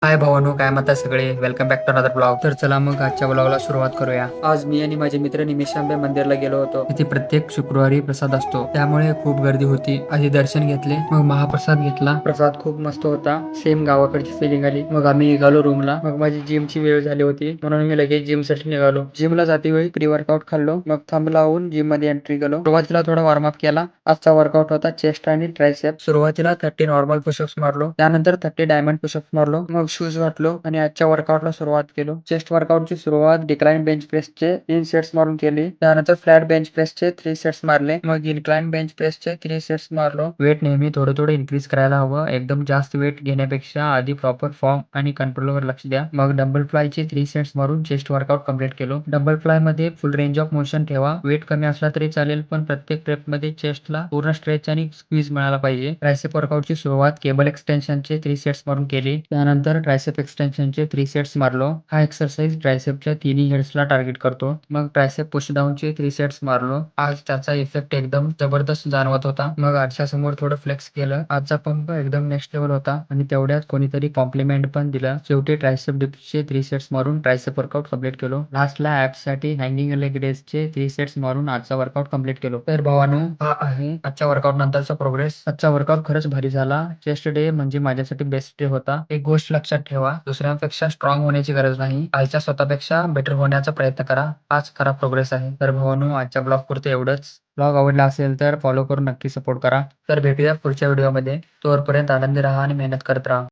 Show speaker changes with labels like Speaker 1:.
Speaker 1: हाय भावानो, काय म्हणता सगळे? Welcome back to another blog. तर चला मग आजच्या ब्लॉगला सुरुवात करूया. आज मी आणि माझे मित्र निमिषांबे मंदिरला गेलो होतो. तिथे प्रत्येक शुक्रवारी प्रसाद असतो, त्यामुळे खूप गर्दी होती. आधी दर्शन घेतले, मग महाप्रसाद घेतला. प्रसाद खूप मस्त होता, सेम गावाकडची फिलिंग आली. मग आम्ही निघालो रूमला. मग माझी जिमची वेळ झाली होती, म्हणून मी लगेच जिम साठी निघालो. जिमला जाते वेळी प्री वर्कआउट खाल्लो, मग थंब लावून जिम मध्ये एंट्री केलो. सुरुवातीला थोडा वॉर्मअप केला. आजचा वर्कआउट होता चेस्ट आणि ट्रायसेप. सुरुवातीला 30 नॉर्मल पुशअप्स मारलो, त्यानंतर 30 डायमंड पुशअप्स मारलो. मग शूज घातलो आणि आजच्या वर्कआउटला सुरुवात केलो. चेस्ट वर्कआउटची सुरुवात डिक्लाइन बेंच प्रेसचे 3 सेट्स मारून केली. त्यानंतर फ्लॅट बेंच प्रेसचे 3 सेट्स मारले. मग इन्क्लाइन बेंच प्रेसचे 3 सेट्स मारलो. वेट नेहमी थोडं थोडं इन्क्रीज करायला हवं. एकदम जास्त वेट घेण्यापेक्षा आधी प्रॉपर फॉर्म आणि कंट्रोलवर लक्ष द्या. मग डंबल फ्लायचे 3 सेट्स मारून चेस्ट वर्कआउट कंप्लीट केलो. डंबल फ्लाय मध्ये फुल रेंज ऑफ मोशन ठेवा. वेट कमी असला तरी चालेल, पण प्रत्येक रेप मध्ये चेस्टला पूर्ण स्ट्रेच आणि स्क्वीज मिळाला पाहिजे. ट्रायसेप वर्कआउटची सुरुवात केबल एक्सटेन्शनचे 3 सेट्स मारून केली. त्यानंतर ट्रायसेप एक्सटेन्शनचे 3 सेट्स मारलो. हा एक्सरसाइज ट्रायसेपच्या तिन्ही हेड्सला टार्गेट करतो. मग ट्रायसेप पुशडाऊनचे 3 सेट्स मारलो. आज त्याचा इफेक्ट एकदम जबरदस्त जाणवत होता. मग आरशासमोर थोडं फ्लेक्स केलं. आजचा पंप एकदम नेक्स्ट लेवल होता आणि तेवढ्यात कोणीतरी कॉम्प्लिमेंट पण दिलं. शेवटी ट्रायसेप डिप्सचे 3 सेट्स मारून ट्रायसेप वर्कआउट कंप्लीट केलो. लास्टला साठी हँगिंग लेग रेसचे 3 सेट्स मारून आजचा वर्कआउट कंप्लीट केलो. तर भावानो, हा आहे आजच्या वर्कआउट नंतरचा प्रोग्रेस. आजचा वर्कआउट खरंच भारी झाला. चेस्ट डे म्हणजे माझ्यासाठी बेस्ट डे होता. एक गोष्ट लक्षात ठेवा, दुसऱ्यांपेक्षा स्ट्रॉंग होण्याची गरज नाही, कालच्या स्वतःपेक्षा बेटर होण्याचा प्रयत्न करा. हाच खरा प्रोग्रेस आहे. तर भावानो, आजच्या ब्लॉग पुरते एवढंच. ब्लॉग आवडला असेल तर फॉलो करून नक्की सपोर्ट करा. तर भेटूया पुढच्या व्हिडिओमध्ये. तोपर्यंत आनंदी राहा आणि मेहनत करत राहा.